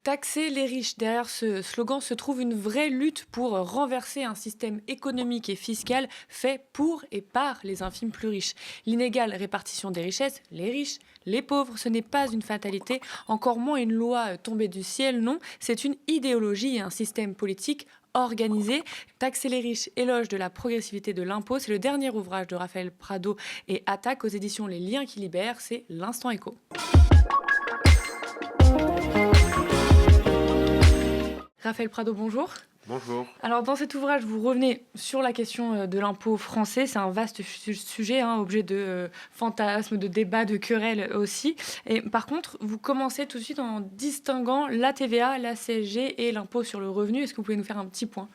Taxer les riches. Derrière ce slogan se trouve une vraie lutte pour renverser un système économique et fiscal fait pour et par les infimes plus riches. L'inégale répartition des richesses, les riches, les pauvres, ce n'est pas une fatalité, encore moins une loi tombée du ciel, non, c'est une idéologie et un système politique organisé. Taxer les riches, éloge de la progressivité de l'impôt, c'est le dernier ouvrage de Raphaël Prado et Attaque aux éditions Les Liens qui libèrent, c'est l'Instant Écho. Raphaël Prado, bonjour. Bonjour. Alors dans cet ouvrage, vous revenez sur la question de l'impôt français. C'est un vaste sujet, objet de fantasmes, de débats, de querelles aussi. Et par contre, vous commencez tout de suite en distinguant la TVA, la CSG et l'impôt sur le revenu. Est-ce que vous pouvez nous faire un petit point ?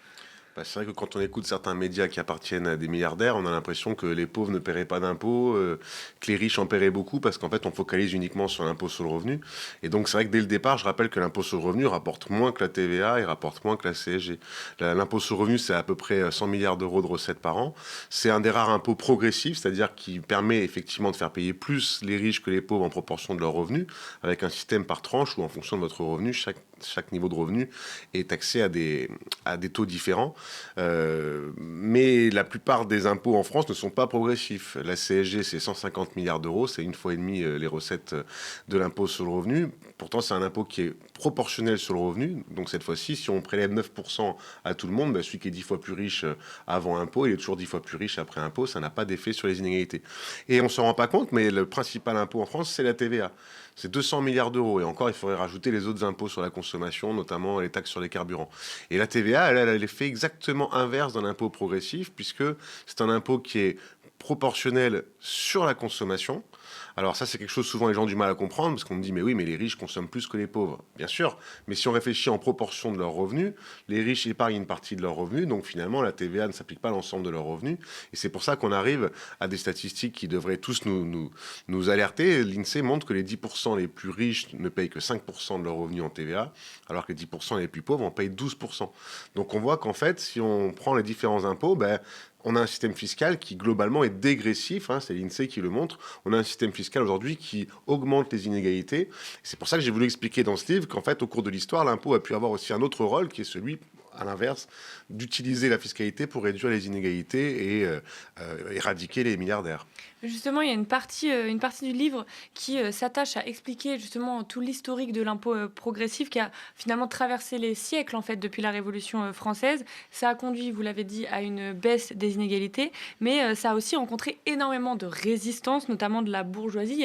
C'est vrai que quand on écoute certains médias qui appartiennent à des milliardaires, on a l'impression que les pauvres ne paieraient pas d'impôts, que les riches en paieraient beaucoup, parce qu'en fait, on focalise uniquement sur l'impôt sur le revenu. Et donc, c'est vrai que dès le départ, je rappelle que l'impôt sur le revenu rapporte moins que la TVA et rapporte moins que la CSG. L'impôt sur le revenu, c'est à peu près 100 milliards d'euros de recettes par an. C'est un des rares impôts progressifs, c'est-à-dire qui permet effectivement de faire payer plus les riches que les pauvres en proportion de leurs revenus, avec un système par tranche où, en fonction de votre revenu, chaque niveau de revenu est taxé à des taux différents. Mais la plupart des impôts en France ne sont pas progressifs. La CSG, c'est 150 milliards d'euros, c'est une fois et demie les recettes de l'impôt sur le revenu. Pourtant, c'est un impôt qui est proportionnel sur le revenu. Donc cette fois-ci, si on prélève 9% à tout le monde, celui qui est 10 fois plus riche avant impôt, il est toujours 10 fois plus riche après impôt. Ça n'a pas d'effet sur les inégalités. Et on ne s'en rend pas compte, mais le principal impôt en France, c'est la TVA. C'est 200 milliards d'euros. Et encore, il faudrait rajouter les autres impôts sur la consommation, notamment les taxes sur les carburants. Et la TVA, elle a l'effet exactement inverse d'un impôt progressif, puisque c'est un impôt qui est proportionnel sur la consommation. Alors ça, c'est quelque chose souvent les gens ont du mal à comprendre, parce qu'on me dit, mais oui, mais les riches consomment plus que les pauvres. Bien sûr, mais si on réfléchit en proportion de leurs revenus, les riches épargnent une partie de leurs revenus, donc finalement, la TVA ne s'applique pas à l'ensemble de leurs revenus. Et c'est pour ça qu'on arrive à des statistiques qui devraient tous nous alerter. L'INSEE montre que les 10% les plus riches ne payent que 5% de leurs revenus en TVA, alors que les 10% les plus pauvres en payent 12%. Donc on voit qu'en fait, si on prend les différents impôts, on a un système fiscal qui, globalement, est dégressif. C'est l'INSEE qui le montre. On a un système fiscal aujourd'hui qui augmente les inégalités. C'est pour ça que j'ai voulu expliquer dans ce livre qu'en fait, au cours de l'histoire, l'impôt a pu avoir aussi un autre rôle qui est celui, à l'inverse, d'utiliser la fiscalité pour réduire les inégalités et éradiquer les milliardaires. Justement, il y a une partie du livre qui s'attache à expliquer justement tout l'historique de l'impôt progressif qui a finalement traversé les siècles en fait depuis la Révolution française. Ça a conduit, vous l'avez dit, à une baisse des inégalités, mais ça a aussi rencontré énormément de résistance, notamment de la bourgeoisie.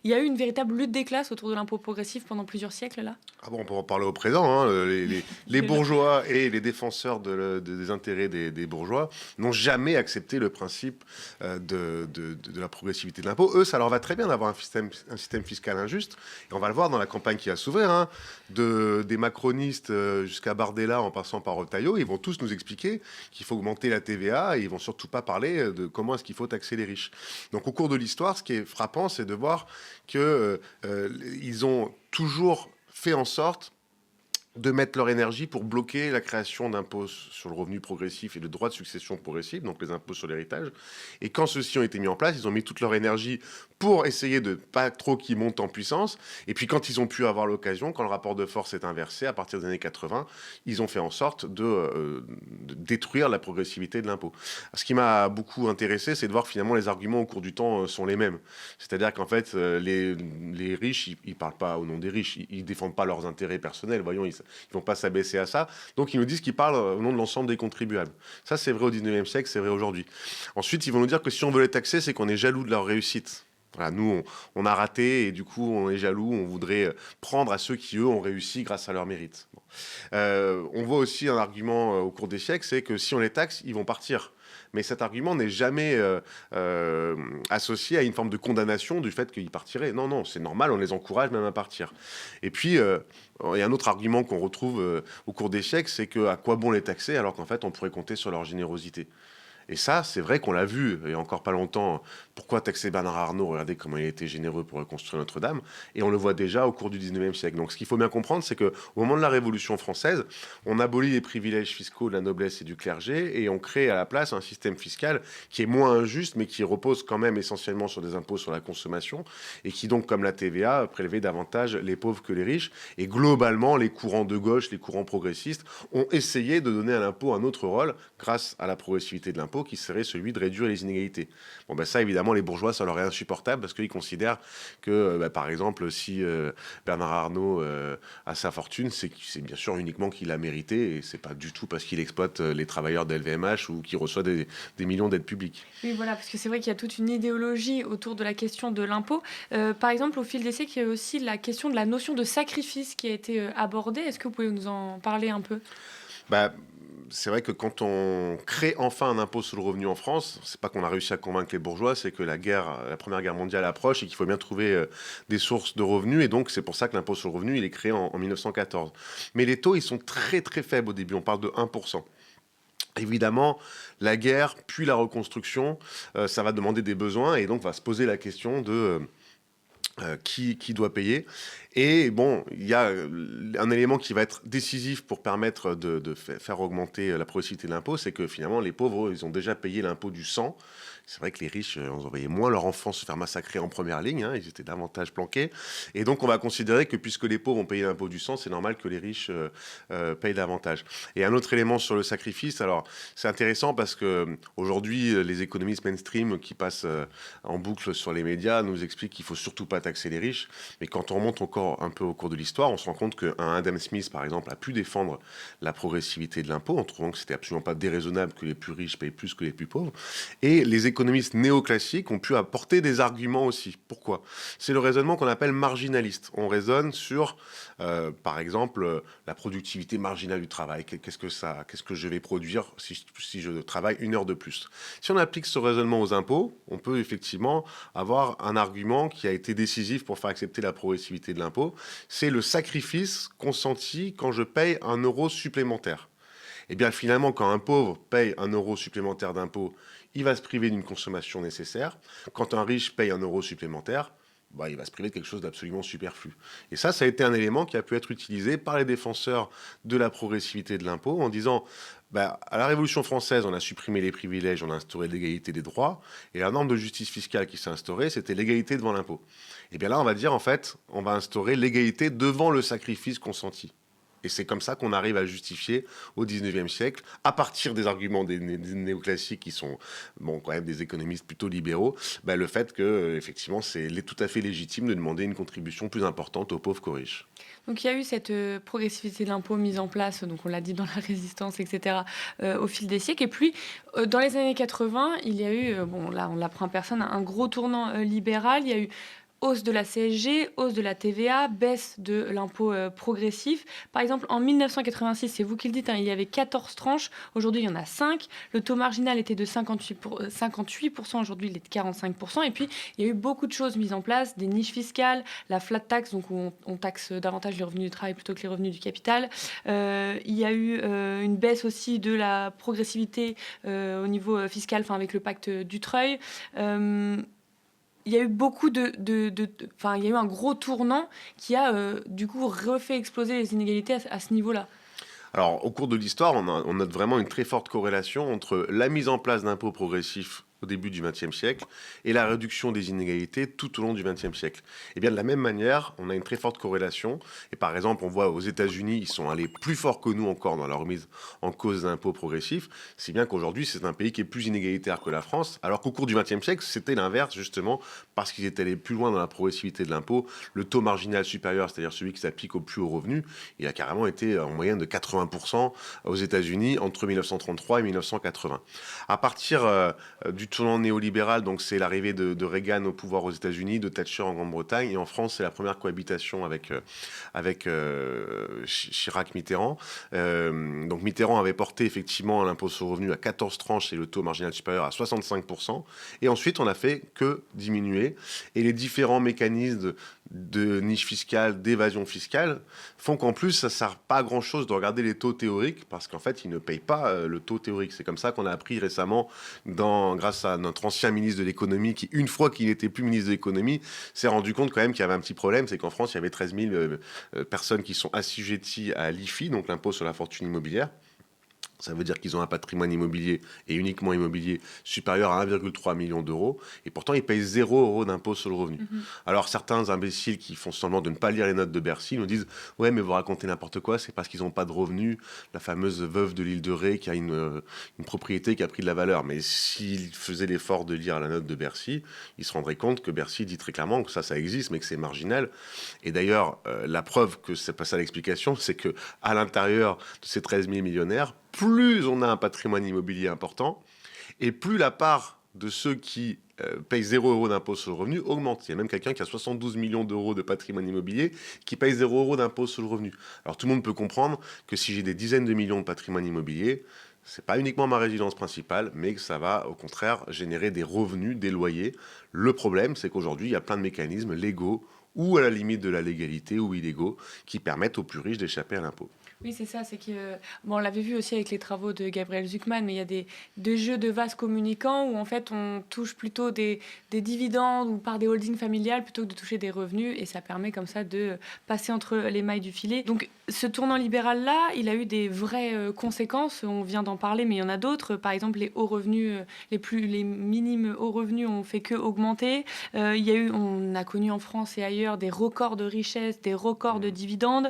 Il y a eu une véritable lutte des classes autour de l'impôt progressif pendant plusieurs siècles là. Ah bon, on peut en parler au présent. Les bourgeois et les défenseurs des intérêts des bourgeois n'ont jamais accepté le principe de la progressivité de l'impôt. Eux, ça leur va très bien d'avoir un système fiscal injuste. Et on va le voir dans la campagne qui a s'ouvrir, des macronistes jusqu'à Bardella en passant par Retailleau. Ils vont tous nous expliquer qu'il faut augmenter la TVA et ils vont surtout pas parler de comment est-ce qu'il faut taxer les riches. Donc au cours de l'histoire, ce qui est frappant, c'est de voir qu'ils ont toujours fait en sorte de mettre leur énergie pour bloquer la création d'impôts sur le revenu progressif et de droits de succession progressifs, donc les impôts sur l'héritage. Et quand ceux-ci ont été mis en place, ils ont mis toute leur énergie pour essayer de pas trop qu'ils montent en puissance. Et puis quand ils ont pu avoir l'occasion, quand le rapport de force est inversé, à partir des années 80, ils ont fait en sorte de détruire la progressivité de l'impôt. Ce qui m'a beaucoup intéressé, c'est de voir que finalement les arguments au cours du temps sont les mêmes. C'est-à-dire qu'en fait, les riches, ils parlent pas au nom des riches, ils défendent pas leurs intérêts personnels, voyons, ils vont pas s'abaisser à ça. Donc, ils nous disent qu'ils parlent au nom de l'ensemble des contribuables. Ça, c'est vrai au 19e siècle, c'est vrai aujourd'hui. Ensuite, ils vont nous dire que si on veut les taxer, c'est qu'on est jaloux de leur réussite. Voilà, nous, on a raté et du coup, on est jaloux. On voudrait prendre à ceux qui, eux, ont réussi grâce à leur mérite. Bon. On voit aussi un argument au cours des siècles, c'est que si on les taxe, ils vont partir. Mais cet argument n'est jamais associé à une forme de condamnation du fait qu'ils partiraient. Non, non, c'est normal, on les encourage même à partir. Et puis, il y a un autre argument qu'on retrouve au cours des siècles, c'est que à quoi bon les taxer alors qu'en fait, on pourrait compter sur leur générosité. Et ça, c'est vrai qu'on l'a vu, il y a encore pas longtemps. Pourquoi taxer Bernard Arnault? Regardez comment il a été généreux pour reconstruire Notre-Dame. Et on le voit déjà au cours du 19e siècle. Donc ce qu'il faut bien comprendre, c'est qu'au moment de la Révolution française, on abolit les privilèges fiscaux de la noblesse et du clergé et on crée à la place un système fiscal qui est moins injuste, mais qui repose quand même essentiellement sur des impôts sur la consommation et qui donc, comme la TVA, prélevait davantage les pauvres que les riches. Et globalement, les courants de gauche, les courants progressistes ont essayé de donner à l'impôt un autre rôle grâce à la progressivité de l'impôt qui serait celui de réduire les inégalités. Bon, ben ça, évidemment, les bourgeois, ça leur est insupportable parce qu'ils considèrent que, par exemple, si Bernard Arnault a sa fortune, c'est bien sûr uniquement qu'il a mérité et c'est pas du tout parce qu'il exploite les travailleurs de LVMH ou qu'il reçoit des millions d'aides publiques. Oui, voilà, parce que c'est vrai qu'il y a toute une idéologie autour de la question de l'impôt. Par exemple, au fil des siècles, il y a aussi la question de la notion de sacrifice qui a été abordée. Est-ce que vous pouvez nous en parler un peu? Bah, c'est vrai que quand on crée enfin un impôt sur le revenu en France, c'est pas qu'on a réussi à convaincre les bourgeois, c'est que la Première Guerre mondiale approche et qu'il faut bien trouver des sources de revenus. Et donc, c'est pour ça que l'impôt sur le revenu, il est créé en 1914. Mais les taux, ils sont très très faibles au début. On parle de 1%. Évidemment, la guerre, puis la reconstruction, ça va demander des besoins et donc va se poser la question de qui doit payer. Et bon, il y a un élément qui va être décisif pour permettre de faire augmenter la progressivité de l'impôt, c'est que finalement, les pauvres, ils ont déjà payé l'impôt du sang. C'est vrai que les riches, on envoyait moins leurs enfants se faire massacrer en première ligne, hein, ils étaient davantage planqués. Et donc, on va considérer que puisque les pauvres ont payé l'impôt du sang, c'est normal que les riches payent davantage. Et un autre élément sur le sacrifice, alors c'est intéressant parce que aujourd'hui, les économistes mainstream qui passent en boucle sur les médias nous expliquent qu'il faut surtout pas taxer les riches. Mais quand on remonte encore un peu au cours de l'histoire, on se rend compte qu'un Adam Smith, par exemple, a pu défendre la progressivité de l'impôt en trouvant que c'était absolument pas déraisonnable que les plus riches payent plus que les plus pauvres. Et les économistes néoclassiques ont pu apporter des arguments aussi. Pourquoi? C'est le raisonnement qu'on appelle marginaliste. On raisonne sur, par exemple, la productivité marginale du travail. Qu'est-ce que je vais produire si je travaille une heure de plus? Si on applique ce raisonnement aux impôts, on peut effectivement avoir un argument qui a été décisif pour faire accepter la progressivité de l'impôt. C'est le sacrifice consenti quand je paye 1 € supplémentaire. Et bien finalement, quand un pauvre paye 1 € supplémentaire d'impôt, il va se priver d'une consommation nécessaire. Quand un riche paye 1 € supplémentaire, il va se priver de quelque chose d'absolument superflu. Et ça a été un élément qui a pu être utilisé par les défenseurs de la progressivité de l'impôt en disant, à la Révolution française, on a supprimé les privilèges, on a instauré l'égalité des droits, et la norme de justice fiscale qui s'est instaurée, c'était l'égalité devant l'impôt. Et bien là, on va dire, en fait, on va instaurer l'égalité devant le sacrifice consenti. Et c'est comme ça qu'on arrive à justifier au 19e siècle, à partir des arguments des néoclassiques qui sont quand même des économistes plutôt libéraux, le fait que effectivement c'est tout à fait légitime de demander une contribution plus importante aux pauvres qu'aux riches. Donc il y a eu cette progressivité de l'impôt mise en place, donc on l'a dit dans la résistance, etc., au fil des siècles. Et puis, dans les années 80, il y a eu, là on l'apprend à personne, un gros tournant libéral. Il y a eu hausse de la CSG, hausse de la TVA, baisse de l'impôt progressif. Par exemple, en 1986, c'est vous qui le dites, il y avait 14 tranches. Aujourd'hui, il y en a 5. Le taux marginal était de 58%. Aujourd'hui, il est de 45%. Et puis, il y a eu beaucoup de choses mises en place, des niches fiscales, la flat tax, donc on taxe davantage les revenus du travail plutôt que les revenus du capital. Il y a eu une baisse aussi de la progressivité au niveau fiscal, avec le pacte Dutreuil. Il y a eu beaucoup il y a eu un gros tournant qui a du coup refait exploser les inégalités à ce niveau-là. Alors, au cours de l'histoire, on note vraiment une très forte corrélation entre la mise en place d'impôts progressifs au début du XXe siècle et la réduction des inégalités tout au long du XXe siècle. Et bien de la même manière, on a une très forte corrélation. Et par exemple, on voit aux États-Unis, ils sont allés plus fort que nous encore dans la remise en cause d'impôts progressifs, si bien qu'aujourd'hui, c'est un pays qui est plus inégalitaire que la France, alors qu'au cours du XXe siècle, c'était l'inverse, justement, parce qu'ils étaient allés plus loin dans la progressivité de l'impôt. Le taux marginal supérieur, c'est-à-dire celui qui s'applique aux plus hauts revenus, il a carrément été en moyenne de 80% aux États-Unis entre 1933 et 1980. À partir du tournant néolibéral, donc c'est l'arrivée de Reagan au pouvoir aux États-Unis, de Thatcher en Grande-Bretagne, et en France, c'est la première cohabitation avec Chirac-Mitterrand. Donc Mitterrand avait porté effectivement l'impôt sur le revenu à 14 tranches et le taux marginal supérieur à 65%. Et ensuite, on n'a fait que diminuer. Et les différents mécanismes de niche fiscale, d'évasion fiscale, font qu'en plus, ça ne sert pas à grand-chose de regarder les taux théoriques, parce qu'en fait, ils ne payent pas le taux théorique. C'est comme ça qu'on a appris récemment, grâce à notre ancien ministre de l'économie, qui, une fois qu'il n'était plus ministre de l'économie, s'est rendu compte quand même qu'il y avait un petit problème, c'est qu'en France, il y avait 13 000 personnes qui sont assujetties à l'IFI, donc l'impôt sur la fortune immobilière. Ça veut dire qu'ils ont un patrimoine immobilier, et uniquement immobilier, supérieur à 1,3 million d'euros. Et pourtant, ils payent 0 € d'impôt sur le revenu. Alors, certains imbéciles qui font semblant de ne pas lire les notes de Bercy nous disent « Ouais, mais vous racontez n'importe quoi, c'est parce qu'ils n'ont pas de revenus. » La fameuse veuve de l'île de Ré qui a une propriété qui a pris de la valeur. Mais s'ils faisaient l'effort de lire la note de Bercy, ils se rendraient compte que Bercy dit très clairement que ça existe, mais que c'est marginal. Et d'ailleurs, la preuve que c'est pas ça l'explication, c'est qu'à l'intérieur de ces 13 000 millionnaires, plus on a un patrimoine immobilier important, et plus la part de ceux qui payent 0 € d'impôt sur le revenu augmente. Il y a même quelqu'un qui a 72 millions d'euros de patrimoine immobilier qui paye 0 € d'impôt sur le revenu. Alors tout le monde peut comprendre que si j'ai des dizaines de millions de patrimoine immobilier, c'est pas uniquement ma résidence principale, mais que ça va au contraire générer des revenus, des loyers. Le problème, c'est qu'aujourd'hui, il y a plein de mécanismes légaux ou à la limite de la légalité ou illégaux qui permettent aux plus riches d'échapper à l'impôt. Oui, c'est ça. C'est que, bon, on l'avait vu aussi avec les travaux de Gabriel Zucman, mais il y a des jeux de vases communicants où en fait on touche plutôt des dividendes ou par des holdings familiales plutôt que de toucher des revenus, et ça permet comme ça de passer entre les mailles du filet. Donc ce tournant libéral-là, il a eu des vraies conséquences. On vient d'en parler, mais il y en a d'autres. Par exemple, les hauts revenus, les minimes hauts revenus ont fait que augmenter. On a connu en France et ailleurs des records de richesse, des records de dividendes.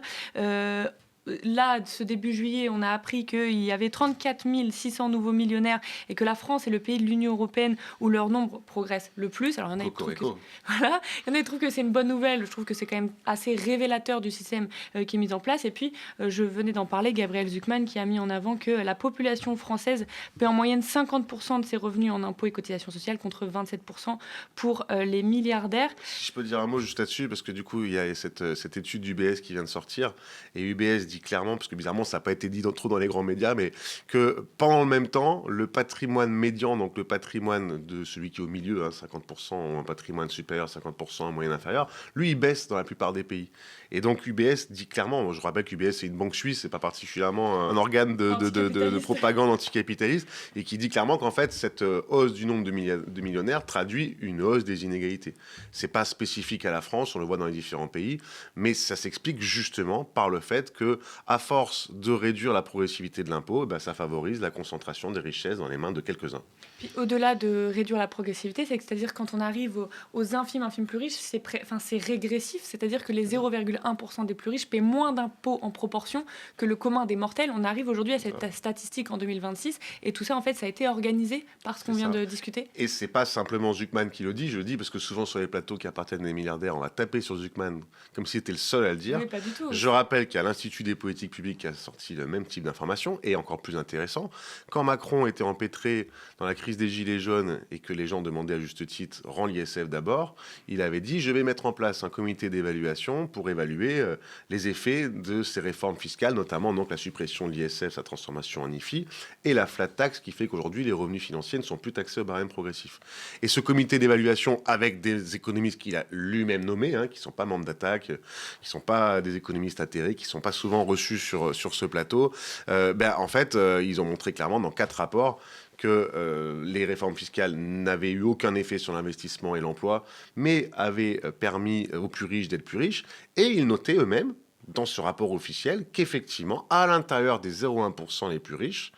Là, ce début juillet, on a appris qu'il y avait 34 600 nouveaux millionnaires et que la France est le pays de l'Union européenne où leur nombre progresse le plus. Alors, il y en a qui trouvent voilà. Il y en a qui trouvent que c'est une bonne nouvelle. Je trouve que c'est quand même assez révélateur du système qui est mis en place. Et puis, je venais d'en parler, Gabriel Zucman, qui a mis en avant que la population française paie en moyenne 50% de ses revenus en impôts et cotisations sociales contre 27% pour les milliardaires. Si je peux dire un mot juste là-dessus, parce que du coup, il y a cette étude d'UBS qui vient de sortir, et UBS dit clairement, parce que bizarrement, ça n'a pas été dit trop dans les grands médias, mais que pendant le même temps, le patrimoine médian, donc le patrimoine de celui qui est au milieu, 50% ont un patrimoine supérieur, 50% en moyenne inférieure, lui, il baisse dans la plupart des pays. Et donc UBS dit clairement, je rappelle qu'UBS c'est une banque suisse, c'est pas particulièrement un organe de propagande anticapitaliste, et qui dit clairement qu'en fait, cette hausse du nombre de millionnaires traduit une hausse des inégalités. C'est pas spécifique à la France, on le voit dans les différents pays, mais ça s'explique justement par le fait que, à force de réduire la progressivité de l'impôt, ça favorise la concentration des richesses dans les mains de quelques-uns. Puis au-delà de réduire la progressivité, c'est-à-dire quand on arrive aux infimes plus riches, c'est régressif, c'est-à-dire que les 0,1% des plus riches paient moins d'impôts en proportion que le commun des mortels. On arrive aujourd'hui à cette statistique en 2026, et tout ça, en fait, ça a été organisé par ce qu'on vient de discuter. Et c'est pas simplement Zucman qui le dit, je le dis parce que souvent sur les plateaux qui appartiennent à des milliardaires, on va taper sur Zucman comme s'il était le seul à le dire. Oui, pas du tout. Je rappelle qu'il y a l'Institut des politiques publiques qui a sorti le même type d'information, et encore plus intéressant, quand Macron était empêtré dans la crise des Gilets jaunes et que les gens demandaient à juste titre « rends l'ISF d'abord », il avait dit « je vais mettre en place un comité d'évaluation pour évaluer les effets de ces réformes fiscales, notamment donc la suppression de l'ISF, sa transformation en IFI, et la flat tax qui fait qu'aujourd'hui les revenus financiers ne sont plus taxés au barème progressif ». Et ce comité d'évaluation, avec des économistes qu'il a lui-même nommés, qui ne sont pas membres d'Attaque, qui ne sont pas des économistes atterrés, qui ne sont pas souvent reçus sur ce plateau, en fait, ils ont montré clairement dans 4 rapports que les réformes fiscales n'avaient eu aucun effet sur l'investissement et l'emploi, mais avaient permis aux plus riches d'être plus riches. Et ils notaient eux-mêmes, dans ce rapport officiel, qu'effectivement, à l'intérieur des 0,1% les plus riches,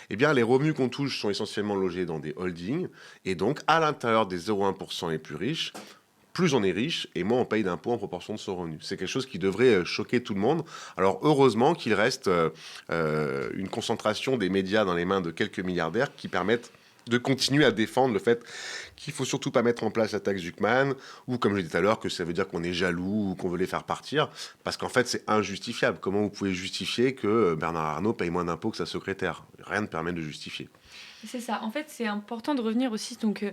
les revenus qu'on touche sont essentiellement logés dans des holdings. Et donc, à l'intérieur des 0,1% les plus riches, plus on est riche et moins on paye d'impôts en proportion de son revenu. C'est quelque chose qui devrait choquer tout le monde. Alors heureusement qu'il reste une concentration des médias dans les mains de quelques milliardaires qui permettent de continuer à défendre le fait qu'il ne faut surtout pas mettre en place la taxe Zucman, ou comme je l'ai dit tout à l'heure, que ça veut dire qu'on est jaloux ou qu'on veut les faire partir, parce qu'en fait c'est injustifiable. Comment vous pouvez justifier que Bernard Arnault paye moins d'impôts que sa secrétaire ? Rien ne permet de justifier. C'est ça. En fait, c'est important de revenir aussi. Donc,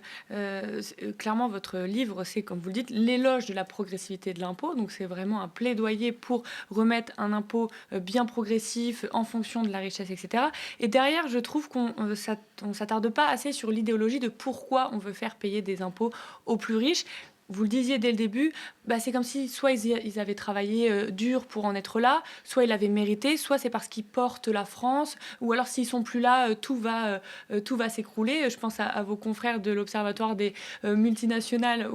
clairement, votre livre, c'est, comme vous le dites, l'éloge de la progressivité de l'impôt. Donc, c'est vraiment un plaidoyer pour remettre un impôt bien progressif en fonction de la richesse, etc. Et derrière, je trouve qu'on ne s'attarde pas assez sur l'idéologie de pourquoi on veut faire payer des impôts aux plus riches. Vous le disiez dès le début, C'est comme si soit ils avaient travaillé dur pour en être là, soit ils l'avaient mérité, soit c'est parce qu'ils portent la France, ou alors s'ils sont plus là, tout va s'écrouler. Je pense à vos confrères de l'Observatoire des multinationales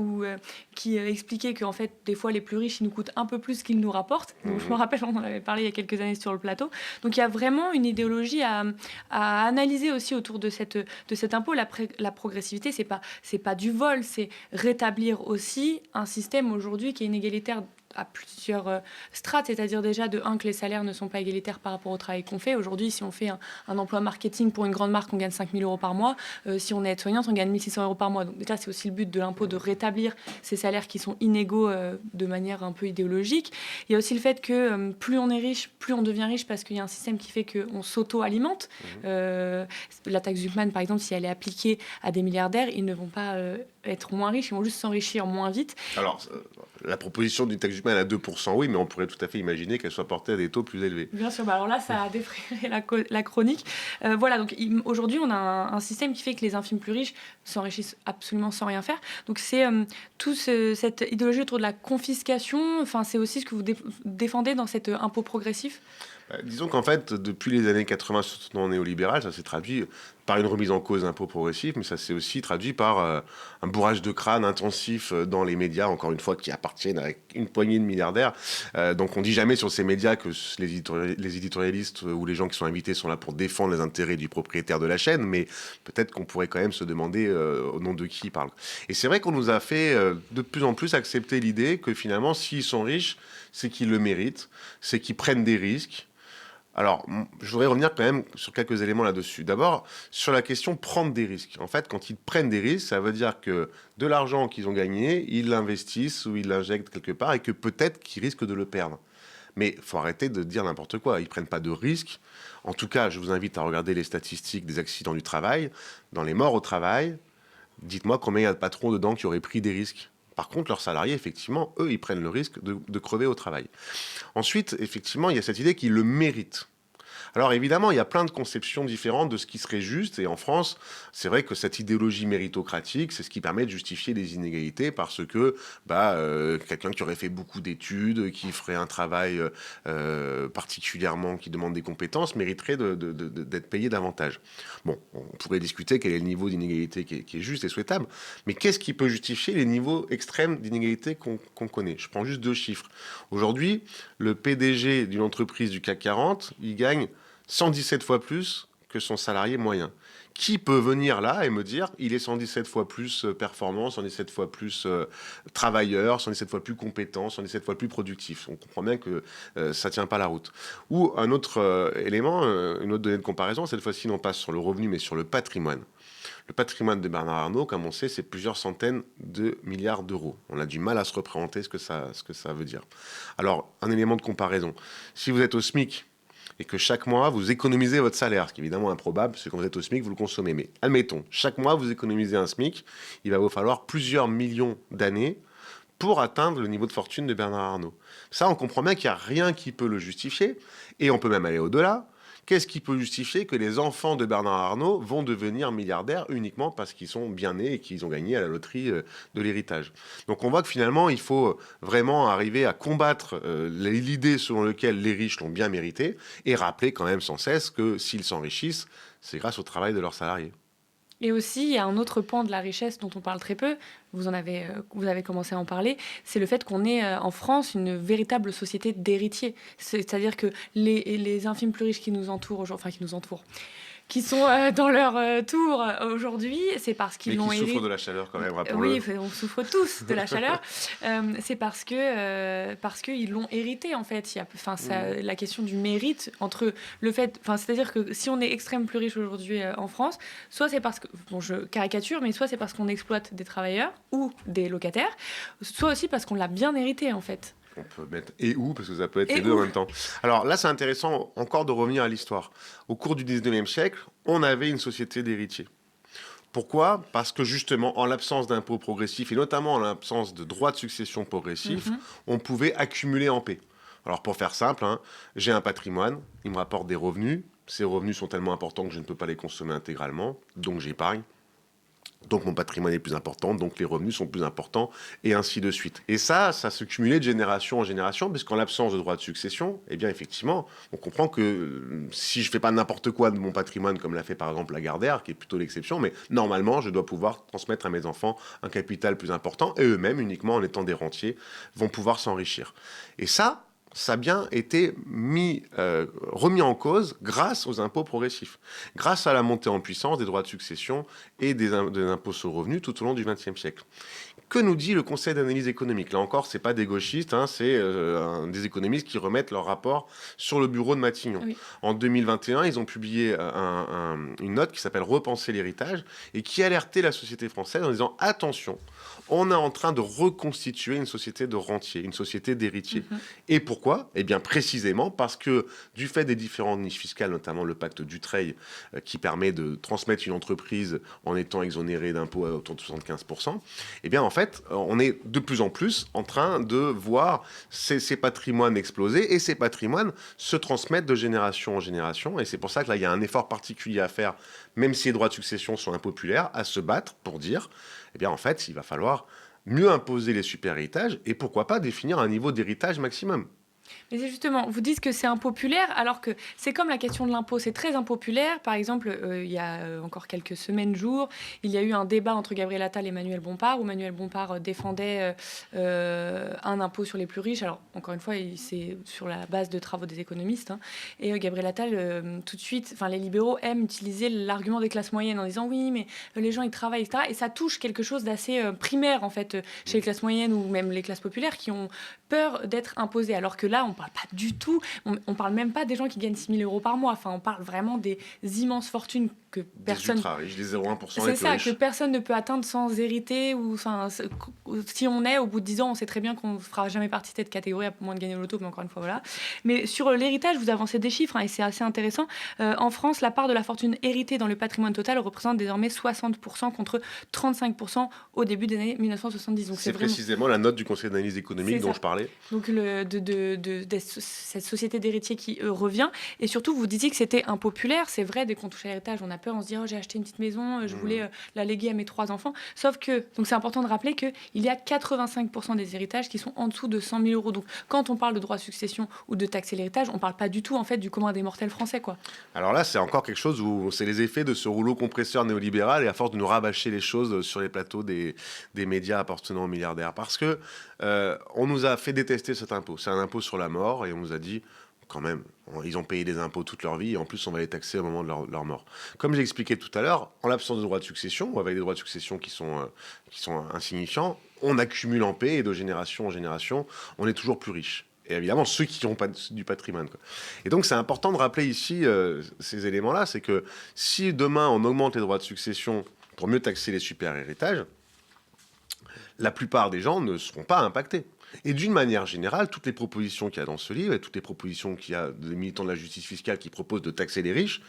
qui expliquaient qu'en fait, des fois, les plus riches, ils nous coûtent un peu plus qu'ils nous rapportent. Donc, je me rappelle, on en avait parlé il y a quelques années sur le plateau. Donc, il y a vraiment une idéologie à analyser aussi autour de cet impôt. La progressivité, c'est pas du vol, c'est rétablir aussi un système aujourd'hui qui est inégalitaire à plusieurs strates, c'est-à-dire déjà de un que les salaires ne sont pas égalitaires par rapport au travail qu'on fait. Aujourd'hui, si on fait un emploi marketing pour une grande marque, on gagne 5 000 € par mois. Si on est aide-soignante, on gagne 1 600 € par mois. Donc déjà, c'est aussi le but de l'impôt, de rétablir ces salaires qui sont inégaux de manière un peu idéologique. Il y a aussi le fait que plus on est riche, plus on devient riche parce qu'il y a un système qui fait qu'on s'auto-alimente. La taxe Zuckman, par exemple, si elle est appliquée à des milliardaires, ils ne vont pas être moins riches, ils vont juste s'enrichir moins vite. Alors, la proposition d'une taxe Zuckman à 2%, oui, mais on pourrait tout à fait imaginer qu'elle soit portée à des taux plus élevés. Bien sûr, alors là, ça a défrayé la chronique. Voilà, donc aujourd'hui, on a un système qui fait que les infimes plus riches s'enrichissent absolument sans rien faire. Donc c'est toute cette idéologie autour de la confiscation, enfin, c'est aussi ce que vous défendez dans cet impôt progressif. Disons qu'en fait, depuis les années 80, surtout dans le néolibéral, ça s'est traduit par une remise en cause d'impôts progressifs, mais ça s'est aussi traduit par un bourrage de crâne intensif dans les médias, encore une fois, qui appartiennent à une poignée de milliardaires. Donc on dit jamais sur ces médias que les éditorialistes ou les gens qui sont invités sont là pour défendre les intérêts du propriétaire de la chaîne, mais peut-être qu'on pourrait quand même se demander au nom de qui ils parlent. Et c'est vrai qu'on nous a fait de plus en plus accepter l'idée que finalement, s'ils sont riches, c'est qu'ils le méritent, c'est qu'ils prennent des risques. Alors, je voudrais revenir quand même sur quelques éléments là-dessus. D'abord, sur la question prendre des risques. En fait, quand ils prennent des risques, ça veut dire que de l'argent qu'ils ont gagné, ils l'investissent ou ils l'injectent quelque part et que peut-être qu'ils risquent de le perdre. Mais il faut arrêter de dire n'importe quoi. Ils ne prennent pas de risques. En tout cas, je vous invite à regarder les statistiques des accidents du travail. Dans les morts au travail, dites-moi combien il y a de patrons dedans qui auraient pris des risques. Par contre, leurs salariés, effectivement, eux, ils prennent le risque de crever au travail. Ensuite, effectivement, il y a cette idée qu'ils le méritent. Alors évidemment, il y a plein de conceptions différentes de ce qui serait juste. Et en France, c'est vrai que cette idéologie méritocratique, c'est ce qui permet de justifier les inégalités parce que quelqu'un qui aurait fait beaucoup d'études, qui ferait un travail particulièrement, qui demande des compétences, mériterait d'être payé davantage. Bon, on pourrait discuter quel est le niveau d'inégalité qui est juste et souhaitable, mais qu'est-ce qui peut justifier les niveaux extrêmes d'inégalité qu'on connaît? Je prends juste 2 chiffres. Aujourd'hui, le PDG d'une entreprise du CAC 40, il gagne 117 fois plus que son salarié moyen. Qui peut venir là et me dire il est 117 fois plus performant, 117 fois plus travailleur, 117 fois plus compétent, 117 fois plus productif? On comprend bien que ça tient pas la route. Ou un autre élément, une autre donnée de comparaison, cette fois-ci non pas sur le revenu mais sur le patrimoine. Le patrimoine de Bernard Arnault, comme on sait, c'est plusieurs centaines de milliards d'euros. On a du mal à se représenter ce que ça veut dire. Alors, un élément de comparaison. Si vous êtes au SMIC, et que chaque mois, vous économisez votre salaire, ce qui est évidemment improbable, parce que quand vous êtes au SMIC, vous le consommez. Mais admettons, chaque mois, vous économisez un SMIC, il va vous falloir plusieurs millions d'années pour atteindre le niveau de fortune de Bernard Arnault. Ça, on comprend bien qu'il n'y a rien qui peut le justifier, et on peut même aller au-delà. Qu'est-ce qui peut justifier que les enfants de Bernard Arnault vont devenir milliardaires uniquement parce qu'ils sont bien nés et qu'ils ont gagné à la loterie de l'héritage? Donc on voit que finalement, il faut vraiment arriver à combattre l'idée selon laquelle les riches l'ont bien mérité et rappeler quand même sans cesse que s'ils s'enrichissent, c'est grâce au travail de leurs salariés. Et aussi, il y a un autre pan de la richesse dont on parle très peu, vous avez commencé à en parler, c'est le fait qu'on ait en France une véritable société d'héritiers. C'est-à-dire que les infimes plus riches qui nous entourent, qui sont dans leur tour aujourd'hui, c'est parce qu'ils l'ont hérité. Mais qui souffrent de la chaleur quand même, rappelons-le. Oui, on souffre tous de la chaleur. C'est parce qu'ils l'ont hérité, en fait. La question du mérite entre le fait... C'est-à-dire que si on est extrêmement plus riche aujourd'hui en France, soit c'est parce que... Bon, je caricature, mais soit c'est parce qu'on exploite des travailleurs ou des locataires, soit aussi parce qu'on l'a bien hérité, en fait. On peut mettre et où, parce que ça peut être les deux en même temps. Alors là, c'est intéressant encore de revenir à l'histoire. Au cours du 19e siècle, on avait une société d'héritiers. Pourquoi ? Parce que justement, en l'absence d'impôts progressifs, et notamment en l'absence de droits de succession progressifs, on pouvait accumuler en paix. Alors pour faire simple, j'ai un patrimoine, il me rapporte des revenus. Ces revenus sont tellement importants que je ne peux pas les consommer intégralement, donc j'épargne. Donc mon patrimoine est plus important, donc les revenus sont plus importants, et ainsi de suite. Et ça se cumulait de génération en génération, puisqu'en l'absence de droit de succession, eh bien effectivement, on comprend que si je fais pas n'importe quoi de mon patrimoine, comme l'a fait par exemple Lagardère, qui est plutôt l'exception, mais normalement, je dois pouvoir transmettre à mes enfants un capital plus important, et eux-mêmes, uniquement en étant des rentiers, vont pouvoir s'enrichir. Et ça a bien été remis en cause grâce aux impôts progressifs, grâce à la montée en puissance des droits de succession et des impôts sur le revenu tout au long du XXe siècle. Que nous dit le Conseil d'analyse économique? Là encore, c'est pas des gauchistes, c'est des économistes qui remettent leur rapport sur le bureau de Matignon. Oui. En 2021, ils ont publié une note qui s'appelle « Repenser l'héritage » et qui alertait la société française en disant « Attention, on est en train de reconstituer une société de rentiers, une société d'héritiers. » Et pourquoi? Eh bien, précisément parce que, du fait des différentes niches fiscales, notamment le pacte Dutreil, qui permet de transmettre une entreprise en étant exonéré d'impôts à autour de 75%, eh bien, en fait, on est de plus en plus en train de voir ces patrimoines exploser et ces patrimoines se transmettre de génération en génération. Et c'est pour ça que là, il y a un effort particulier à faire, même si les droits de succession sont impopulaires, à se battre pour dire, eh bien, en fait, il va falloir mieux imposer les super-héritages et pourquoi pas définir un niveau d'héritage maximum. Mais c'est justement, vous dites que c'est impopulaire, alors que c'est comme la question de l'impôt, c'est très impopulaire. Par exemple, il y a encore quelques semaines, jours, il y a eu un débat entre Gabriel Attal et Manuel Bompard, où Manuel Bompard défendait un impôt sur les plus riches. Alors, encore une fois, c'est sur la base de travaux des économistes. Et Gabriel Attal, tout de suite, les libéraux aiment utiliser l'argument des classes moyennes en disant oui, mais les gens, ils travaillent, etc. Et ça touche quelque chose d'assez primaire, en fait, chez les classes moyennes ou même les classes populaires qui ont peur d'être imposées. Alors que là, on parle pas du tout, on parle même pas des gens qui gagnent 6 000 € par mois. On parle vraiment des immenses fortunes que personne... Des ultra riches, des 0,1% les plus riches. C'est ça, que personne ne peut atteindre sans hériter. Si on est, au bout de 10 ans, on sait très bien qu'on ne fera jamais partie de cette catégorie, à moins de gagner au loto, mais encore une fois, voilà. Mais sur l'héritage, vous avancez des chiffres, et c'est assez intéressant. En France, la part de la fortune héritée dans le patrimoine total représente désormais 60% contre 35% au début des années 1970. Donc c'est précisément la note du Conseil d'analyse économique dont je parlais. Donc cette société d'héritiers qui revient. Et surtout, vous disiez que c'était impopulaire. C'est vrai, dès qu'on touche à l'héritage, on a peur, on se dit j'ai acheté une petite maison, je voulais la léguer à mes 3 enfants. Sauf que, donc c'est important de rappeler qu'il y a 85% des héritages qui sont en dessous de 100 000 €. Donc quand on parle de droit de succession ou de taxer l'héritage, on ne parle pas du tout en fait du commun des mortels français, quoi. Alors là, c'est encore quelque chose où c'est les effets de ce rouleau compresseur néolibéral et à force de nous rabâcher les choses sur les plateaux des médias appartenant aux milliardaires. Parce que on nous a fait détester cet impôt. C'est un impôt sur la mort et on nous a dit quand même, ils ont payé des impôts toute leur vie et en plus on va les taxer au moment de leur mort. Comme j'ai expliqué tout à l'heure, en l'absence de droits de succession ou avec des droits de succession qui sont insignifiants, on accumule en paix et de génération en génération, on est toujours plus riche. Et évidemment, ceux qui n'ont pas du patrimoine, quoi. Et donc, c'est important de rappeler ici ces éléments-là, c'est que si demain on augmente les droits de succession pour mieux taxer les super-héritages, la plupart des gens ne seront pas impactés. Et d'une manière générale, toutes les propositions qu'il y a dans ce livre et toutes les propositions qu'il y a des militants de la justice fiscale qui proposent de taxer les riches,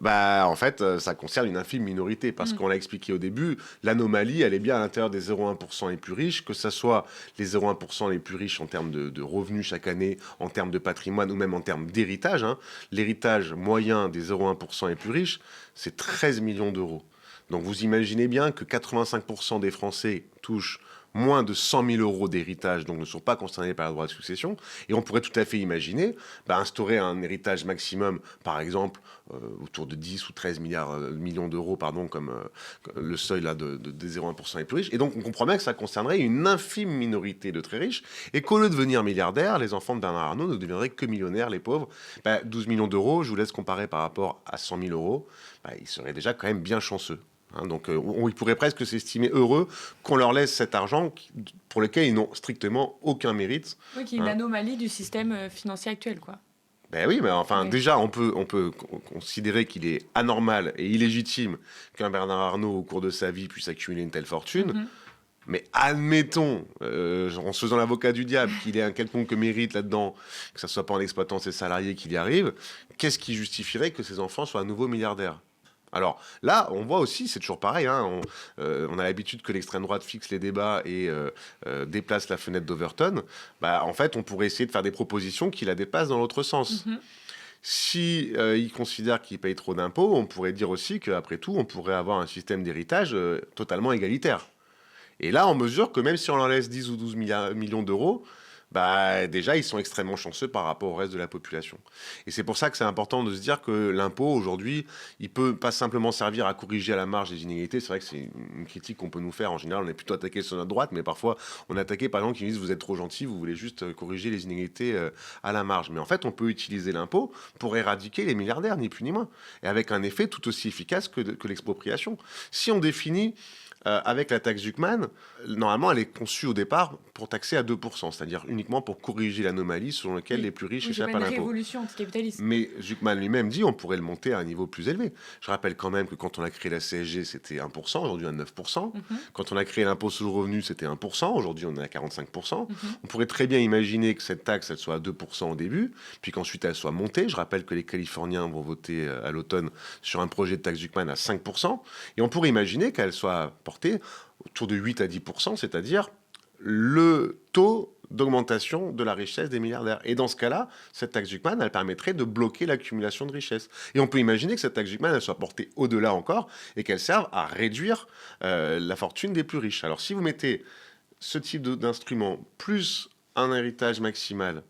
en fait, ça concerne une infime minorité. Parce qu'on l'a expliqué au début, l'anomalie, elle est bien à l'intérieur des 0,1% les plus riches, que ce soit les 0,1% les plus riches en termes de revenus chaque année, en termes de patrimoine ou même en termes d'héritage. L'héritage moyen des 0,1% les plus riches, c'est 13 millions d'euros. Donc vous imaginez bien que 85% des Français touchent moins de 100 000 € d'héritage, donc ne sont pas concernés par le droit de succession. Et on pourrait tout à fait imaginer instaurer un héritage maximum, par exemple, autour de 10 ou 13 millions d'euros, comme le seuil là, des 0,1% les plus riches. Et donc on comprend bien que ça concernerait une infime minorité de très riches, et qu'au lieu de devenir milliardaires, les enfants de Bernard Arnault ne deviendraient que millionnaires, les pauvres. 12 millions d'euros, je vous laisse comparer par rapport à 100 000 €, ils seraient déjà quand même bien chanceux. Donc, ils pourraient presque s'estimer heureux qu'on leur laisse cet argent pour lequel ils n'ont strictement aucun mérite. Oui, qui est une anomalie du système financier actuel, quoi. Oui, mais enfin, déjà, on peut considérer qu'il est anormal et illégitime qu'un Bernard Arnault, au cours de sa vie, puisse accumuler une telle fortune. Mais admettons, en se faisant l'avocat du diable, qu'il ait un quelconque mérite là-dedans, que ça ne soit pas en exploitant ses salariés qu'il y arrive, qu'est-ce qui justifierait que ses enfants soient à nouveau milliardaires ? Alors là, on voit aussi, c'est toujours pareil, on a l'habitude que l'extrême droite fixe les débats et déplace la fenêtre d'Overton. En fait, on pourrait essayer de faire des propositions qui la dépassent dans l'autre sens. Si ils considèrent qu'ils payent trop d'impôts, on pourrait dire aussi qu'après tout, on pourrait avoir un système d'héritage totalement égalitaire. Et là, on mesure que même si on leur laisse 10 ou 12 millions d'euros, bah, déjà, ils sont extrêmement chanceux par rapport au reste de la population. Et c'est pour ça que c'est important de se dire que l'impôt, aujourd'hui, il peut pas simplement servir à corriger à la marge les inégalités. C'est vrai que c'est une critique qu'on peut nous faire. En général, on est plutôt attaqué sur notre droite, mais parfois, on est attaqué par les gens qui disent « vous êtes trop gentils, vous voulez juste corriger les inégalités à la marge ». Mais en fait, on peut utiliser l'impôt pour éradiquer les milliardaires, ni plus ni moins. Et avec un effet tout aussi efficace que l'expropriation. Si on définit avec la taxe Zuckman, normalement, elle est conçue au départ pour taxer à 2%, c'est-à-dire uniquement pour corriger l'anomalie selon laquelle les plus riches échappent à l'impôt. Une révolution anticapitalisme. Mais Zuckman lui-même dit on pourrait le monter à un niveau plus élevé. Je rappelle quand même que quand on a créé la CSG, c'était 1%, aujourd'hui à 9%. Quand on a créé l'impôt sur le revenu, c'était 1%, aujourd'hui on est à 45%. On pourrait très bien imaginer que cette taxe, elle soit à 2% au début, puis qu'ensuite elle soit montée. Je rappelle que les Californiens vont voter à l'automne sur un projet de taxe Zuckman à 5%. Et on pourrait imaginer qu'elle soit portée autour de 8 à 10%, c'est-à-dire le taux d'augmentation de la richesse des milliardaires. Et dans ce cas-là, cette taxe Zuckman, elle permettrait de bloquer l'accumulation de richesses. Et on peut imaginer que cette taxe Zuckman, elle soit portée au-delà encore et qu'elle serve à réduire la fortune des plus riches. Alors si vous mettez ce type d'instrument plus un héritage maximal,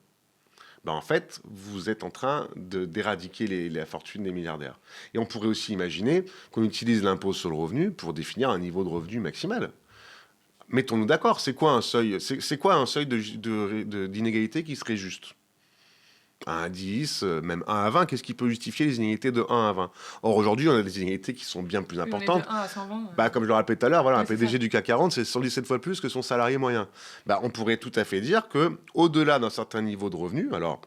ben en fait, vous êtes en train d'éradiquer la fortune des milliardaires. Et on pourrait aussi imaginer qu'on utilise l'impôt sur le revenu pour définir un niveau de revenu maximal. Mettons-nous d'accord, c'est quoi un seuil, d'inégalité qui serait juste ? 1 à 10, même 1 à 20, qu'est-ce qui peut justifier les inégalités de 1 à 20 ? Or, aujourd'hui, on a des inégalités qui sont bien plus importantes. On est de 1 à 120. Bah, comme je le rappelais tout à l'heure, voilà, Ouais, un PDG du CAC 40, c'est 117 fois plus que son salarié moyen. Bah, on pourrait tout à fait dire qu'au-delà d'un certain niveau de revenu, alors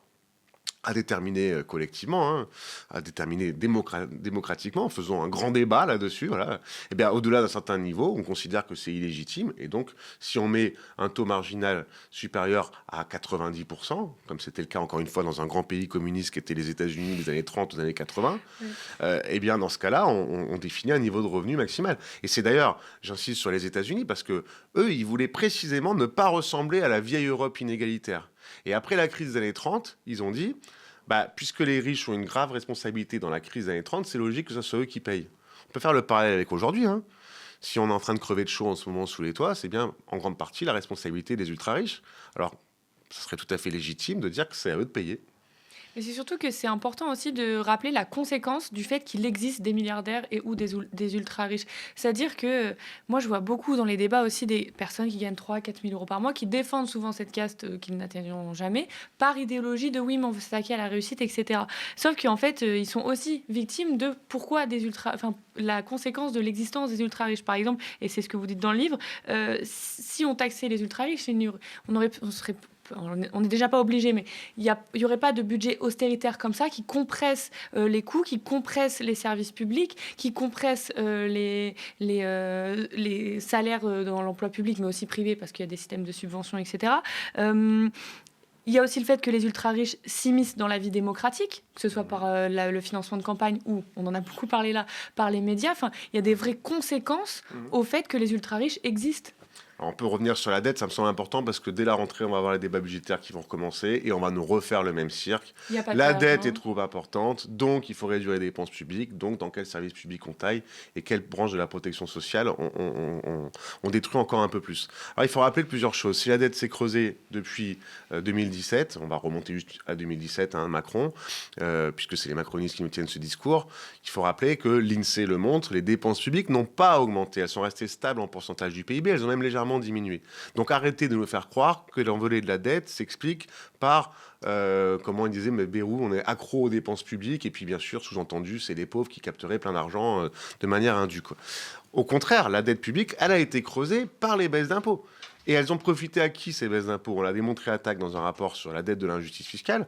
à déterminer collectivement, hein, à déterminer démocratiquement, en faisant un grand débat là-dessus, voilà. Et bien, au-delà d'un certain niveau, on considère que c'est illégitime. Et donc, si on met un taux marginal supérieur à 90%, comme c'était le cas encore une fois dans un grand pays communiste qui était les États-Unis des années 30 aux années 80, et bien dans ce cas-là, on définit un niveau de revenu maximal. Et c'est d'ailleurs, j'insiste sur les États-Unis, parce que eux, ils voulaient précisément ne pas ressembler à la vieille Europe inégalitaire. Et après la crise des années 30, ils ont dit, bah, puisque les riches ont une grave responsabilité dans la crise des années 30, c'est logique que ce soit eux qui payent. On peut faire le parallèle avec aujourd'hui. Hein. Si on est en train de crever de chaud en ce moment sous les toits, c'est bien en grande partie la responsabilité des ultra-riches. Alors, ce serait tout à fait légitime de dire que c'est à eux de payer. Mais c'est surtout que c'est important aussi de rappeler la conséquence du fait qu'il existe des milliardaires et ou des ultra-riches. C'est-à-dire que moi, je vois beaucoup dans les débats aussi des personnes qui gagnent 3 4 000 euros par mois, qui défendent souvent cette caste qu'ils n'atteindront jamais, par idéologie de oui, mais on veut s'attaquer à la réussite, etc. Sauf qu'en fait, ils sont aussi victimes de pourquoi la conséquence de l'existence des ultra-riches, par exemple, et c'est ce que vous dites dans le livre, si on taxait les ultra-riches, on n'est déjà pas obligé, mais il n'y aurait pas de budget austéritaire comme ça qui compresse les coûts, qui compresse les services publics, qui compresse les salaires dans l'emploi public, mais aussi privé, parce qu'il y a des systèmes de subventions, etc. Il y a aussi le fait que les ultra-riches s'immiscent dans la vie démocratique, que ce soit par le financement de campagne ou, on en a beaucoup parlé là, par les médias. Enfin, il y a des vraies conséquences au fait que les ultra-riches existent. Alors on peut revenir sur la dette, ça me semble important parce que dès la rentrée, on va avoir les débats budgétaires qui vont recommencer et on va nous refaire le même cirque. La dette est trop importante, donc il faut réduire les dépenses publiques, donc dans quel service public on taille et quelle branche de la protection sociale on détruit encore un peu plus. Alors il faut rappeler plusieurs choses. Si la dette s'est creusée depuis 2017, on va remonter juste à 2017, hein, Macron, puisque c'est les macronistes qui nous tiennent ce discours, il faut rappeler que l'INSEE le montre, les dépenses publiques n'ont pas augmenté, elles sont restées stables en pourcentage du PIB, elles ont même légèrement diminué. Donc arrêtez de nous faire croire que l'envolée de la dette s'explique par, comment il disait, mais Bérou, on est accro aux dépenses publiques, et puis bien sûr, sous-entendu, c'est les pauvres qui capteraient plein d'argent de manière indue, quoi. Au contraire, la dette publique, elle a été creusée par les baisses d'impôts. Et elles ont profité à qui, ces baisses d'impôts ? On l'a démontré à TAC dans un rapport sur la dette de l'injustice fiscale.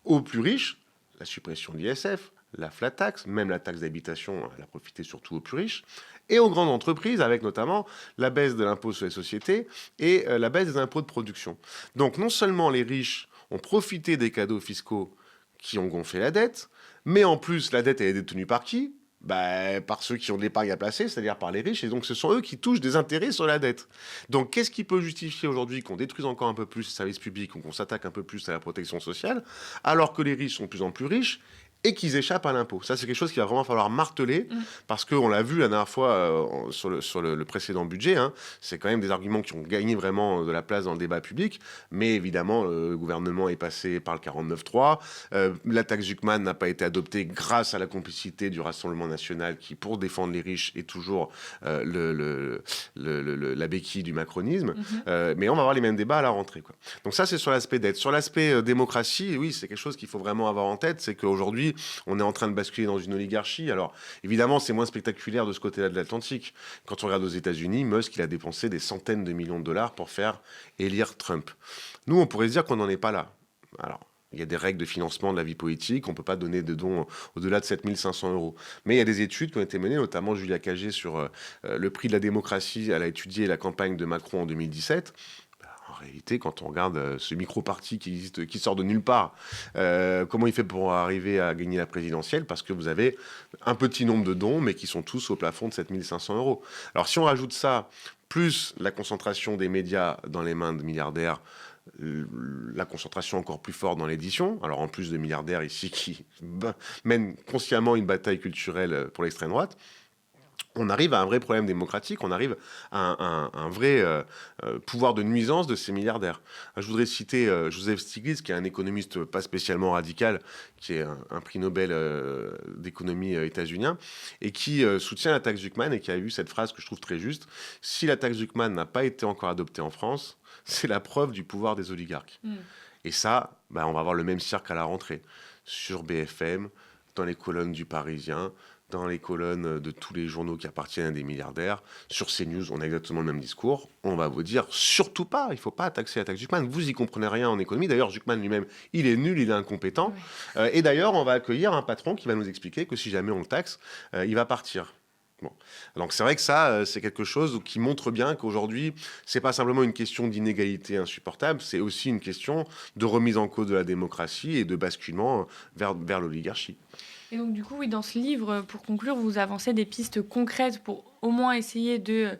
Aux plus riches, la suppression de l'ISF, la flat tax, même la taxe d'habitation, elle a profité surtout aux plus riches, et aux grandes entreprises, avec notamment la baisse de l'impôt sur les sociétés et la baisse des impôts de production. Donc non seulement les riches ont profité des cadeaux fiscaux qui ont gonflé la dette, mais en plus, la dette, elle est détenue par qui ? Par ceux qui ont de l'épargne à placer, c'est-à-dire par les riches, et donc ce sont eux qui touchent des intérêts sur la dette. Donc qu'est-ce qui peut justifier aujourd'hui qu'on détruise encore un peu plus les services publics ou qu'on s'attaque un peu plus à la protection sociale, alors que les riches sont de plus en plus riches et qu'ils échappent à l'impôt? Ça, c'est quelque chose qu'il va vraiment falloir marteler, parce qu'on l'a vu la dernière fois sur le précédent budget, hein, c'est quand même des arguments qui ont gagné vraiment de la place dans le débat public, mais évidemment, le gouvernement est passé par le 49.3, la taxe Zuckman n'a pas été adoptée grâce à la complicité du Rassemblement national qui, pour défendre les riches, est toujours la béquille du macronisme, mais on va avoir les mêmes débats à la rentrée, quoi. Donc ça, c'est sur l'aspect dette. Sur l'aspect démocratie, oui, c'est quelque chose qu'il faut vraiment avoir en tête, c'est qu'aujourd'hui, on est en train de basculer dans une oligarchie. Alors, évidemment, c'est moins spectaculaire de ce côté-là de l'Atlantique. Quand on regarde aux États-Unis, Musk, il a dépensé des centaines de millions de dollars pour faire élire Trump. Nous, on pourrait se dire qu'on n'en est pas là. Alors, il y a des règles de financement de la vie politique. On ne peut pas donner de dons au-delà de 7 500 euros. Mais il y a des études qui ont été menées, notamment Julia Cagé, sur le prix de la démocratie. Elle a étudié la campagne de Macron en 2017. En réalité, quand on regarde ce micro-parti qui sort de nulle part, comment il fait pour arriver à gagner la présidentielle? Parce que vous avez un petit nombre de dons, mais qui sont tous au plafond de 7 500 euros. Alors si on rajoute ça, plus la concentration des médias dans les mains de milliardaires, la concentration encore plus forte dans l'édition, alors en plus de milliardaires ici qui mènent consciemment une bataille culturelle pour l'extrême droite, on arrive à un vrai problème démocratique, on arrive à un vrai pouvoir de nuisance de ces milliardaires. Je voudrais citer Joseph Stiglitz, qui est un économiste pas spécialement radical, qui est un prix Nobel d'économie états-unien, et qui soutient la taxe Zuckman, et qui a eu cette phrase que je trouve très juste: si la taxe Zuckman n'a pas été encore adoptée en France, c'est la preuve du pouvoir des oligarques. Et ça, on va avoir le même cirque à la rentrée, sur BFM, dans les colonnes du Parisien, dans les colonnes de tous les journaux qui appartiennent à des milliardaires. Sur CNews, on a exactement le même discours. On va vous dire, surtout pas, il ne faut pas taxer la taxe Zuckman. Vous y comprenez rien en économie. D'ailleurs, Zuckman lui-même, il est nul, il est incompétent. Oui. Et d'ailleurs, on va accueillir un patron qui va nous expliquer que si jamais on le taxe, il va partir. Bon. Donc c'est vrai que ça, c'est quelque chose qui montre bien qu'aujourd'hui, c'est pas simplement une question d'inégalité insupportable, c'est aussi une question de remise en cause de la démocratie et de basculement vers l'oligarchie. Et donc du coup, oui, dans ce livre, pour conclure, vous avancez des pistes concrètes pour au moins essayer de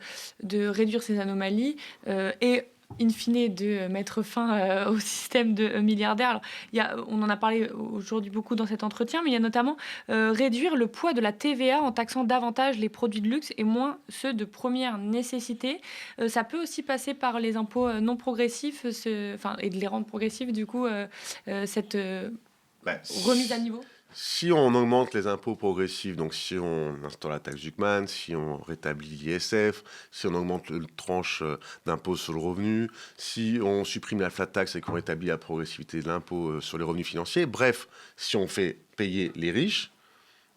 réduire ces anomalies et in fine de mettre fin au système de milliardaires. Alors, on en a parlé aujourd'hui beaucoup dans cet entretien, mais il y a notamment réduire le poids de la TVA en taxant davantage les produits de luxe et moins ceux de première nécessité. Ça peut aussi passer par les impôts non progressifs, et de les rendre progressifs, du coup, cette remise à niveau. Si on augmente les impôts progressifs, donc si on instaure la taxe Zuckman, si on rétablit l'ISF, si on augmente le tranche d'impôt sur le revenu, si on supprime la flat tax et qu'on rétablit la progressivité de l'impôt sur les revenus financiers, bref, si on fait payer les riches,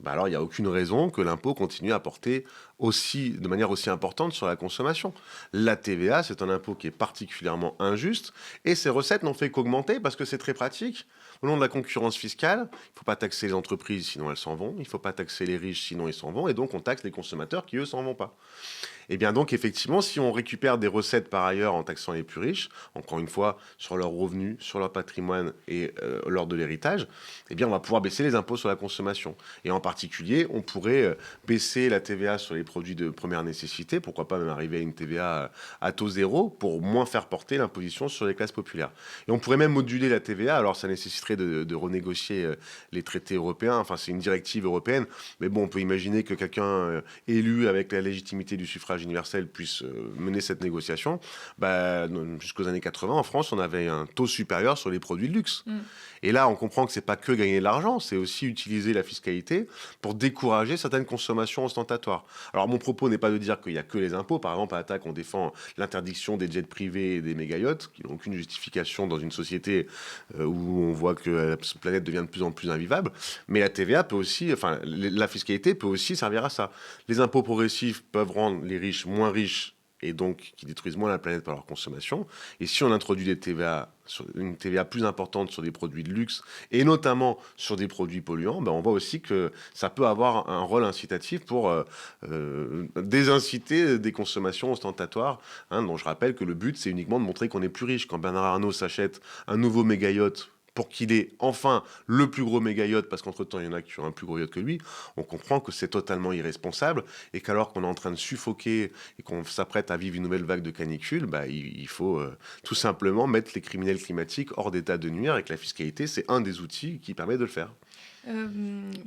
alors il n'y a aucune raison que l'impôt continue à porter de manière aussi importante sur la consommation. La TVA, c'est un impôt qui est particulièrement injuste et ses recettes n'ont fait qu'augmenter parce que c'est très pratique. Au nom de la concurrence fiscale, il ne faut pas taxer les entreprises, sinon elles s'en vont. Il ne faut pas taxer les riches, sinon ils s'en vont. Et donc, on taxe les consommateurs qui, eux, s'en vont pas. Et bien donc, effectivement, si on récupère des recettes par ailleurs en taxant les plus riches, encore une fois, sur leurs revenus, sur leur patrimoine et lors de l'héritage, eh bien, on va pouvoir baisser les impôts sur la consommation. Et en particulier, on pourrait baisser la TVA sur les produits de première nécessité, pourquoi pas même arriver à une TVA à taux zéro pour moins faire porter l'imposition sur les classes populaires. Et on pourrait même moduler la TVA, alors ça nécessiterait de renégocier les traités européens, enfin c'est une directive européenne, mais bon, on peut imaginer que quelqu'un élu avec la légitimité du suffrage universel puisse mener cette négociation. Jusqu'aux années 80, en France, on avait un taux supérieur sur les produits de luxe. Et là, on comprend que c'est pas que gagner de l'argent, c'est aussi utiliser la fiscalité pour décourager certaines consommations ostentatoires. Alors, mon propos n'est pas de dire qu'il y a que les impôts. Par exemple, à Attaque, on défend l'interdiction des jets privés et des méga-yachts, qui n'ont aucune justification dans une société où on voit que la planète devient de plus en plus invivable. Mais la TVA peut aussi, la fiscalité peut aussi servir à ça. Les impôts progressifs peuvent rendre les riches moins riches et donc qui détruisent moins la planète par leur consommation. Et si on introduit une TVA plus importante sur des produits de luxe, et notamment sur des produits polluants, on voit aussi que ça peut avoir un rôle incitatif pour désinciter des consommations ostentatoires, dont je rappelle que le but, c'est uniquement de montrer qu'on est plus riche. Quand Bernard Arnault s'achète un nouveau méga-yacht pour qu'il ait enfin le plus gros méga yacht, parce qu'entre-temps, il y en a qui ont un plus gros yacht que lui, on comprend que c'est totalement irresponsable et qu'alors qu'on est en train de suffoquer et qu'on s'apprête à vivre une nouvelle vague de canicule, il faut tout simplement mettre les criminels climatiques hors d'état de nuire et que la fiscalité, c'est un des outils qui permet de le faire.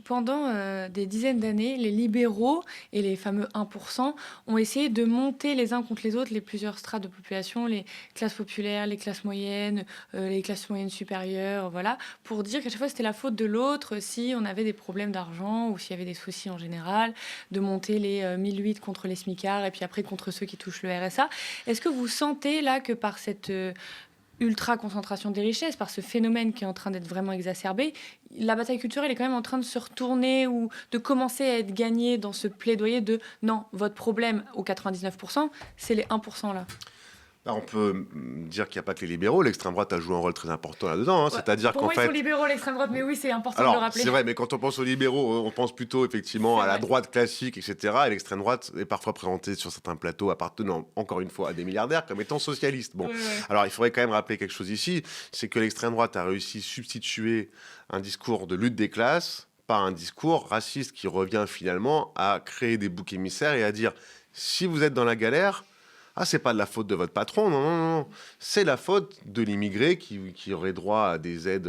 Pendant des dizaines d'années, les libéraux et les fameux 1% ont essayé de monter les uns contre les autres les plusieurs strates de population, les classes populaires, les classes moyennes supérieures, voilà, pour dire qu'à chaque fois c'était la faute de l'autre si on avait des problèmes d'argent ou s'il y avait des soucis en général, de monter les 1008 contre les smicards et puis après contre ceux qui touchent le RSA. Est-ce que vous sentez là que par cette ultra-concentration des richesses, par ce phénomène qui est en train d'être vraiment exacerbé, la bataille culturelle est quand même en train de se retourner ou de commencer à être gagnée dans ce plaidoyer de non, votre problème aux 99%, c'est les 1% là. On peut dire qu'il n'y a pas que les libéraux, l'extrême droite a joué un rôle très important là-dedans. C'est-à-dire pour qu'en moi, fait, ils sont libéraux, l'extrême droite, mais oui, c'est important de alors, le rappeler. c'est vrai, mais quand on pense aux libéraux, on pense plutôt effectivement à la droite classique, etc. Et l'extrême droite est parfois présentée sur certains plateaux appartenant, encore une fois, à des milliardaires comme étant socialistes. Bon, alors il faudrait quand même rappeler quelque chose ici, c'est que l'extrême droite a réussi à substituer un discours de lutte des classes par un discours raciste qui revient finalement à créer des boucs émissaires et à dire si vous êtes dans la galère, ah, c'est pas de la faute de votre patron, non. C'est la faute de l'immigré qui aurait droit à des aides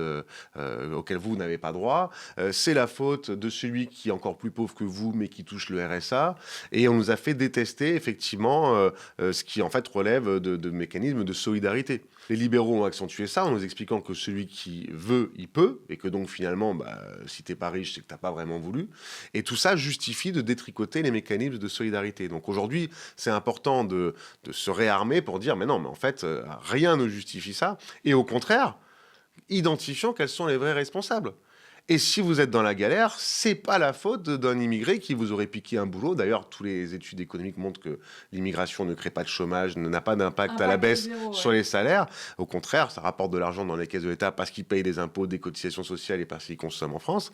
auxquelles vous n'avez pas droit. C'est la faute de celui qui est encore plus pauvre que vous, mais qui touche le RSA. Et on nous a fait détester, effectivement, ce qui, en fait, relève de mécanismes de solidarité. Les libéraux ont accentué ça en nous expliquant que celui qui veut, il peut, et que donc, finalement, si t'es pas riche, c'est que t'as pas vraiment voulu. Et tout ça justifie de détricoter les mécanismes de solidarité. Donc, aujourd'hui, c'est important de se réarmer pour dire mais non, mais en fait, rien ne justifie ça. Et au contraire, identifions quels sont les vrais responsables. Et si vous êtes dans la galère, c'est pas la faute d'un immigré qui vous aurait piqué un boulot. D'ailleurs, toutes les études économiques montrent que l'immigration ne crée pas de chômage, n'a pas d'impact à la baisse sur les salaires. Au contraire, ça rapporte de l'argent dans les caisses de l'État parce qu'ils payent des impôts, des cotisations sociales et parce qu'ils consomment en France.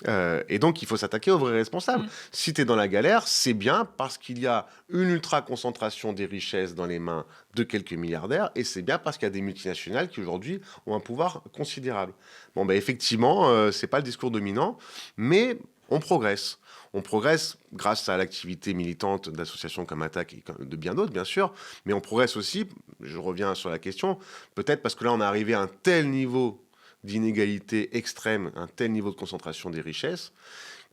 Et donc, il faut s'attaquer aux vrais responsables. Si tu es dans la galère, c'est bien parce qu'il y a une ultra-concentration des richesses dans les mains de quelques milliardaires, et c'est bien parce qu'il y a des multinationales qui aujourd'hui ont un pouvoir considérable. Bon, effectivement, c'est pas le discours dominant, mais on progresse. On progresse grâce à l'activité militante d'associations comme Attac et de bien d'autres, bien sûr, mais on progresse aussi, je reviens sur la question, peut-être parce que là, on est arrivé à un tel niveau d'inégalité extrême, un tel niveau de concentration des richesses,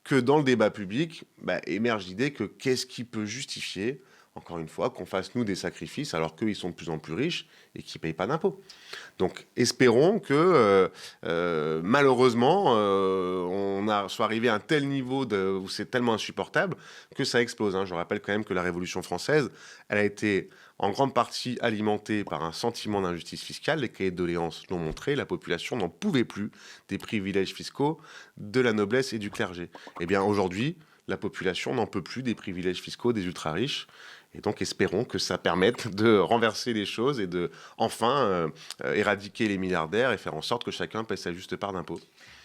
que dans le débat public, émerge l'idée que qu'est-ce qui peut justifier, encore une fois, qu'on fasse, nous, des sacrifices alors qu'eux, ils sont de plus en plus riches et qu'ils ne payent pas d'impôts. Donc, espérons que, malheureusement, on soit arrivé à un tel niveau où c'est tellement insupportable que ça explose. Je rappelle quand même que la Révolution française, elle a été en grande partie alimentée par un sentiment d'injustice fiscale. Les cahiers de doléances l'ont montré, la population n'en pouvait plus des privilèges fiscaux de la noblesse et du clergé. Eh bien, aujourd'hui, la population n'en peut plus des privilèges fiscaux des ultra-riches. Et donc, espérons que ça permette de renverser les choses et de, enfin, éradiquer les milliardaires et faire en sorte que chacun paie sa juste part d'impôts.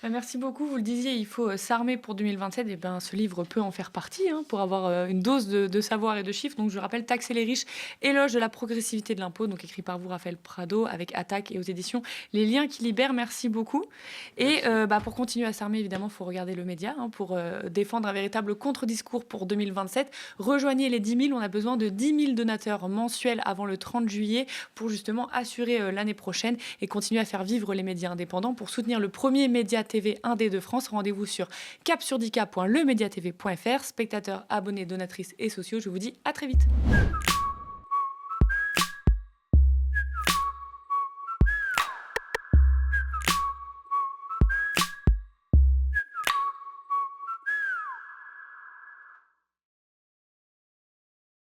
Merci beaucoup. Vous le disiez, il faut s'armer pour 2027. Et ce livre peut en faire partie pour avoir une dose de savoir et de chiffres. Donc, je rappelle, Taxer les riches, éloge de la progressivité de l'impôt. Donc, écrit par vous, Raphaël Prado, avec Attac et aux éditions Les Liens qui libèrent. Merci beaucoup. Et pour continuer à s'armer, évidemment, il faut regarder le média pour défendre un véritable contre-discours pour 2027. Rejoignez les 10 000. On a besoin de 10 000 donateurs mensuels avant le 30 juillet pour justement assurer l'année prochaine et continuer à faire vivre les médias indépendants pour soutenir le premier média TV indé de France. Rendez-vous sur capsurdika.lemediatv.fr. Spectateurs, abonnés, donatrices et sociaux, je vous dis à très vite.